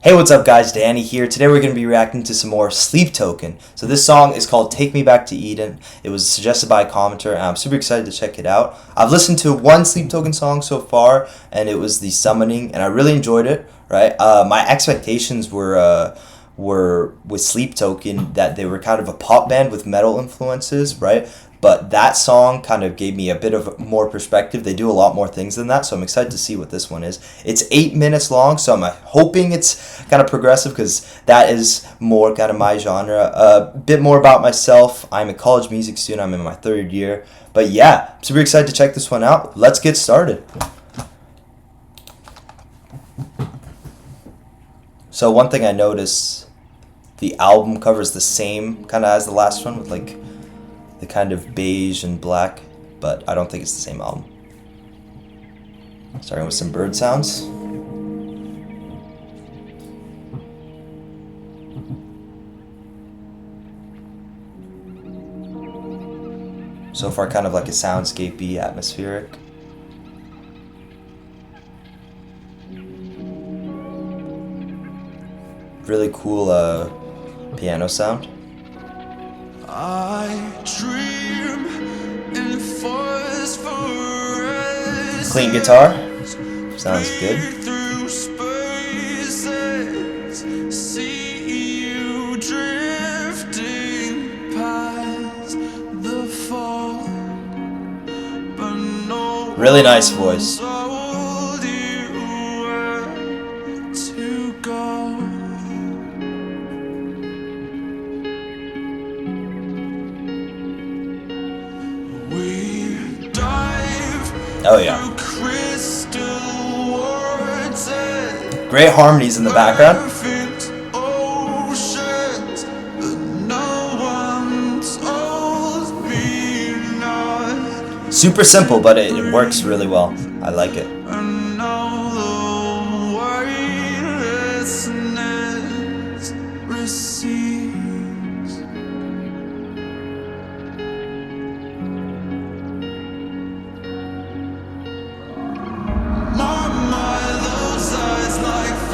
Hey, what's up guys, Danny here. Today we're going to be reacting to some more Sleep Token. So this song is called Take Me Back to Eden. It was suggested by a commenter and I'm super excited to check it out. I've listened to one Sleep Token song so far and it was The Summoning and I really enjoyed it, right? My expectations were with Sleep Token that they were kind of a pop band with metal influences, right? But that song kind of gave me a bit of more perspective. They do a lot more things than that, so I'm excited to see what this one is. It's 8 minutes long, so I'm hoping it's kind of progressive because that is more kind of my genre. A bit more about myself. I'm a college music student. I'm in my third year. But yeah, I'm super excited to check this one out. Let's get started. So one thing I noticed, the album cover is the same kind of as the last one with like the kind of beige and black, but I don't think it's the same album. Starting with some bird sounds. So far kind of like a soundscapey, atmospheric. Really cool piano sound. I dream in phosphorescence. Clean guitar. Sounds good. Through spaces, see you drifting past the fall, but no Really nice voice. told you where to go. Oh yeah. Great harmonies in the background. Super simple, but it works really well. I like it.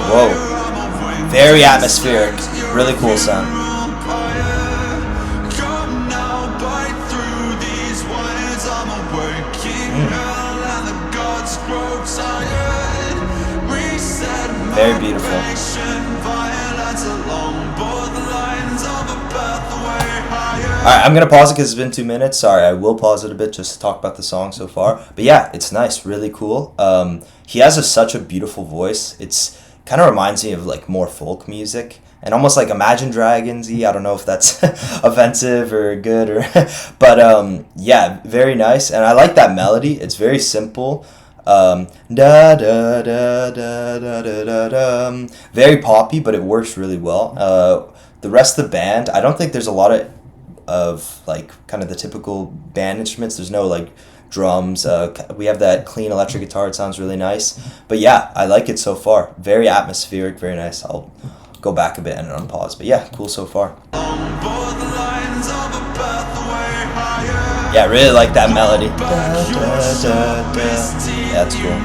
Whoa. Very atmospheric. Really cool sound. Very beautiful. Alright, I'm going to pause it because it's been 2 minutes. Sorry, I will pause it a bit just to talk about the song so far. But yeah, it's nice. Really cool. He has such a beautiful voice. It's kind of reminds me of like more folk music and almost like Imagine Dragons-y. I don't know if that's offensive or good or but yeah, very nice. And I like that melody. It's very simple. Da da da da da da da da. Very poppy, but it works really well. The rest of the band, I don't think there's a lot of like kind of the typical band instruments. There's no like drums. We have that clean electric guitar. It sounds really nice. But yeah, I like it so far. Very atmospheric, very nice. I'll go back a bit and unpause. But yeah, cool so far. Yeah, I really like that melody. Da, da, da, da. Yeah, that's cool.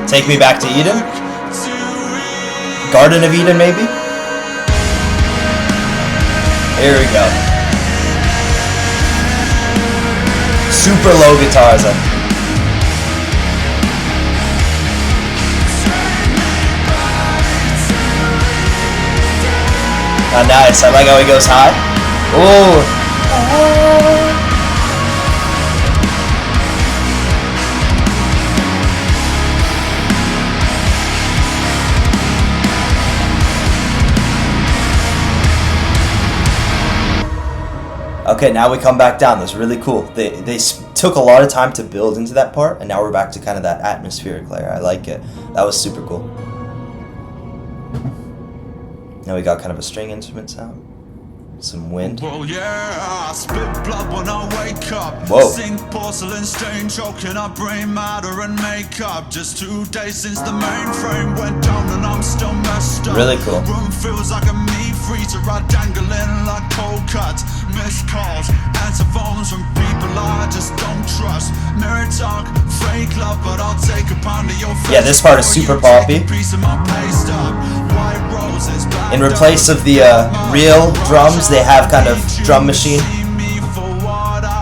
Take Me Back to Eden? Garden of Eden, maybe? Here we go. Super low guitars. Oh, nice. I like how he goes high. Ooh. Okay, now we come back down. That's really cool. They took a lot of time to build into that part, and now we're back to kind of that atmospheric layer. I like it. That was super cool. Now we got kind of a string instrument sound. Some wind. Well, yeah, I spit blood when I wake up. Whoa. Sink porcelain stain, choking up brain matter and makeup. Just 2 days since the mainframe went down and I'm still messed up. Really cool. Room feels like a meat freezer, I dangling like cold cuts. Missed calls, answer phones from people I just don't trust. Mirror talk, fake love, but I'll take a pound of your face. Yeah, this part is super poppy. Piece of my pay stub. White roses, black In replace of the real drums, they have kind of drum machine.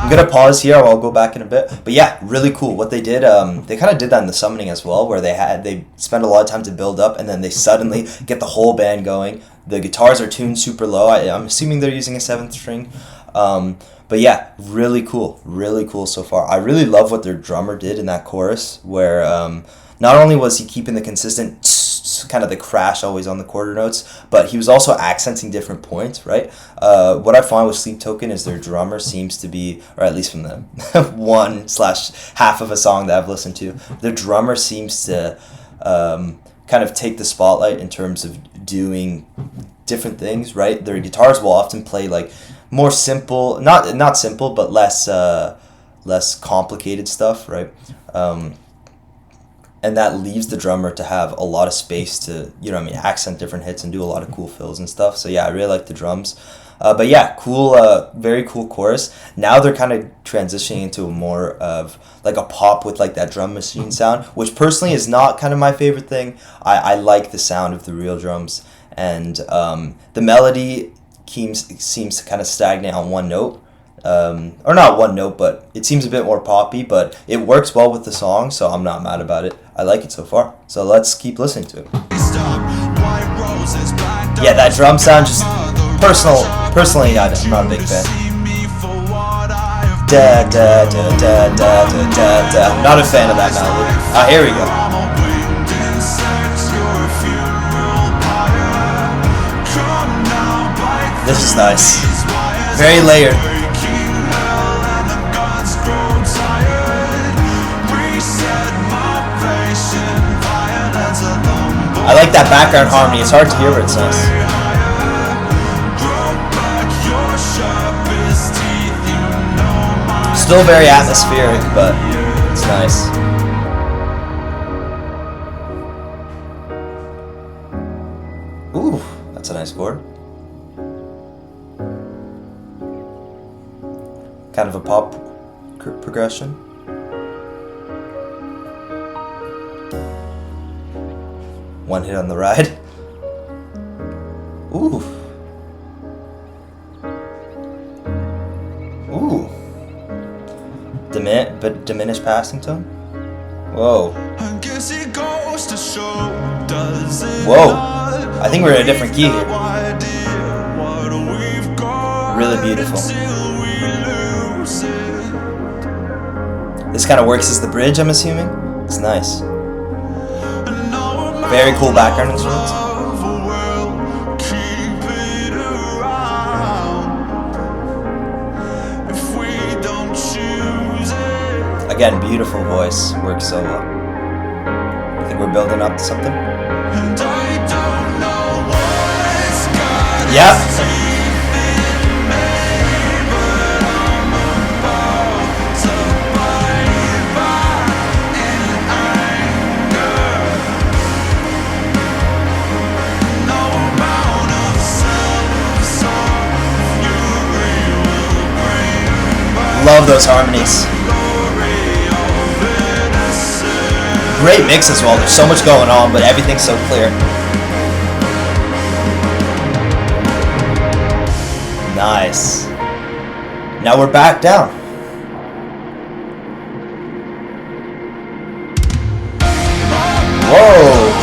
I'm gonna pause here. I'll go back in a bit. But yeah, really cool. What they did, they kind of did that in the summoning as well, where they spend a lot of time to build up, and then they suddenly get the whole band going. The guitars are tuned super low. I'm assuming they're using a 7th string. But yeah, really cool so far. I really love what their drummer did in that chorus, where not only was he keeping the consistent kind of the crash always on the quarter notes, but he was also accenting different points, right? What I find with Sleep Token is their drummer seems to be, or at least from the 1/half of a song that I've listened to, their drummer seems to kind of take the spotlight in terms of doing different things, right? Their guitars will often play like more simple, not simple, but less complicated stuff, right? And that leaves the drummer to have a lot of space to, accent different hits and do a lot of cool fills and stuff. So yeah, I really like the drums. But yeah, cool, very cool chorus. Now they're kind of transitioning into a more of like a pop with like that drum machine sound, which personally is not kind of my favorite thing. I like the sound of the real drums, and the melody seems to kind of stagnate on one note. Or not one note, but it seems a bit more poppy, but it works well with the song, so I'm not mad about it. I like it so far. So let's keep listening to it. Yeah, that drum sound just personally I'm not a big fan. Da da da da da da da da. I'm not a fan of that melody. Ah, here we go. This is nice. Very layered. I like that background harmony. It's hard to hear, but it's nice. Still very atmospheric, but it's nice. Ooh, that's a nice chord. Kind of a pop progression. One hit on the ride. Ooh. Ooh. Diminished passing tone? Whoa. Whoa. I think we're in a different key here. Really beautiful. This kind of works as the bridge, I'm assuming. It's nice. Very cool background instruments. Again, beautiful voice. Works so well. I think we're building up to something. Yep. Love those harmonies. Great mix as well. There's so much going on, but everything's so clear. Nice. Now we're back down. Whoa.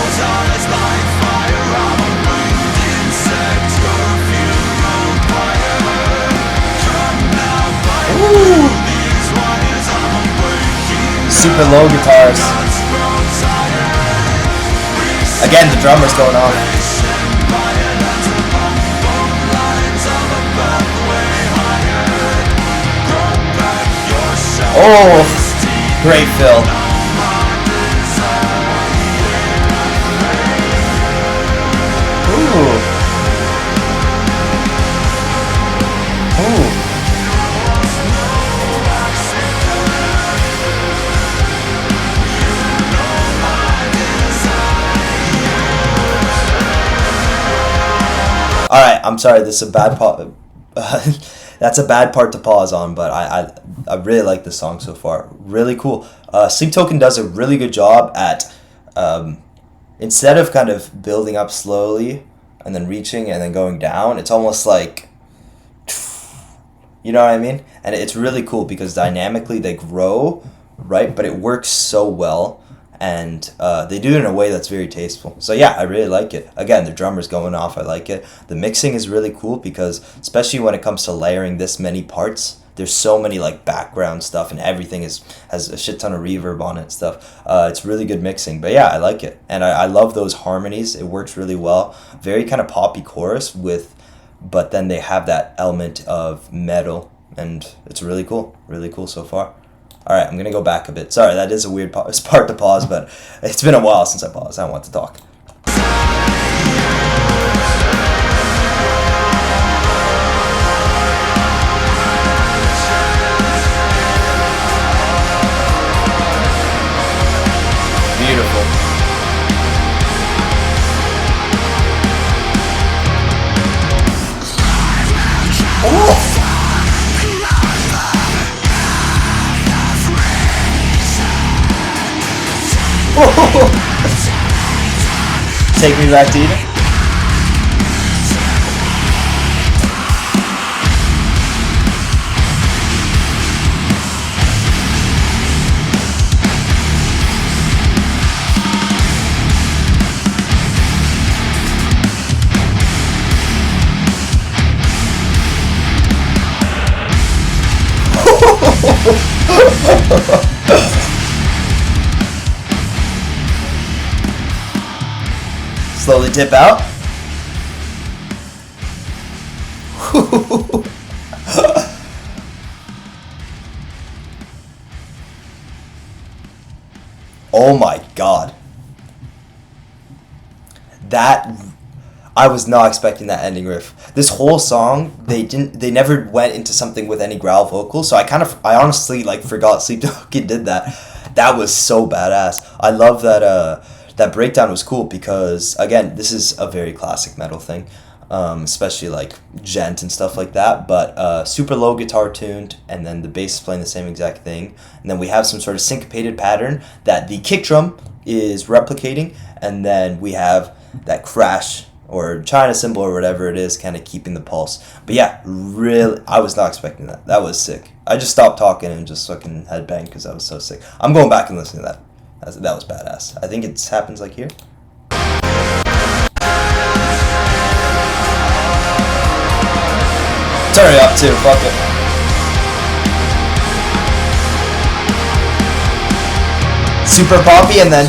Ooh. Super low guitars. Again, the drummer's going on. Oh, great fill. Ooh. Ooh. All right, I'm sorry. This is a bad part. That's a bad part to pause on, but I really like this song so far. Really cool. Sleep Token does a really good job at instead of kind of building up slowly and then reaching and then going down. It's almost like, you know what I mean? And it's really cool because dynamically they grow, right? But it works so well. And they do it in a way that's very tasteful. So yeah, I really like it. Again, the drummer's going off. I like it. The mixing is really cool because, especially when it comes to layering this many parts, there's so many like background stuff and everything has a shit ton of reverb on it and stuff. It's really good mixing. But yeah, I like it. And I love those harmonies. It works really well. Very kind of poppy chorus but then they have that element of metal, and it's really cool. Really cool so far. All right, I'm going to go back a bit. Sorry, that is a weird part to pause, but it's been a while since I paused. I don't want to talk. Beautiful. Oh! Take me back to Eden. Slowly dip out. Oh my god. I was not expecting that ending riff. This whole song, they never went into something with any growl vocals, so I honestly forgot Sleep Token did that. That was so badass. I love that that breakdown was cool because, again, this is a very classic metal thing, especially like gent and stuff like that, but super low guitar tuned, and then the bass is playing the same exact thing, and then we have some sort of syncopated pattern that the kick drum is replicating, and then we have that crash or China cymbal or whatever it is kind of keeping the pulse. But yeah, really, I was not expecting that. That was sick. I just stopped talking and just fucking headbanged because I was so sick. I'm going back and listening to that. That was badass. I think it happens like here. Turn it up too, fuck it. Super poppy and then...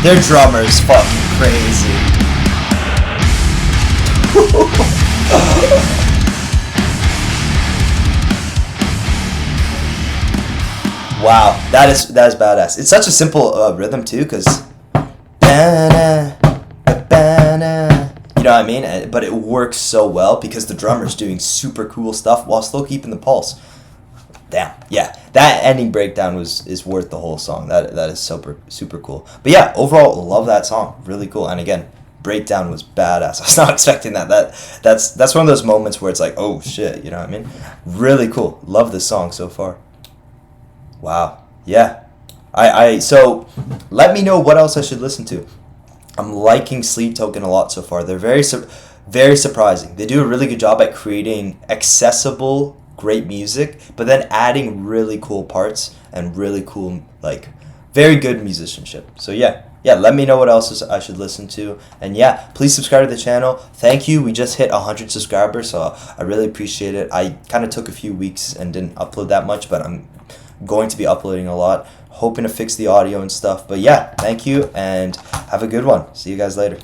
Their drummer's fucking crazy. Wow, that is badass. It's such a simple rhythm too, cause you know what I mean. But it works so well because the drummer's doing super cool stuff while still keeping the pulse. Damn, yeah, that ending breakdown is worth the whole song. That is super cool. But yeah, overall, love that song. Really cool. And again, breakdown was badass. I was not expecting that. That's one of those moments where it's like, oh shit, you know what I mean? Really cool. Love this song so far. Wow. Yeah. So let me know what else I should listen to. I'm liking Sleep Token a lot so far. They're very surprising. They do a really good job at creating accessible, great music, but then adding really cool parts and really cool, very good musicianship. So yeah, let me know what else I should listen to. And yeah, please subscribe to the channel. Thank you. We just hit 100 subscribers, so I really appreciate it. I kind of took a few weeks and didn't upload that much, but I'm going to be uploading a lot. Hoping to fix the audio and stuff. But yeah, thank you and have a good one. See you guys later.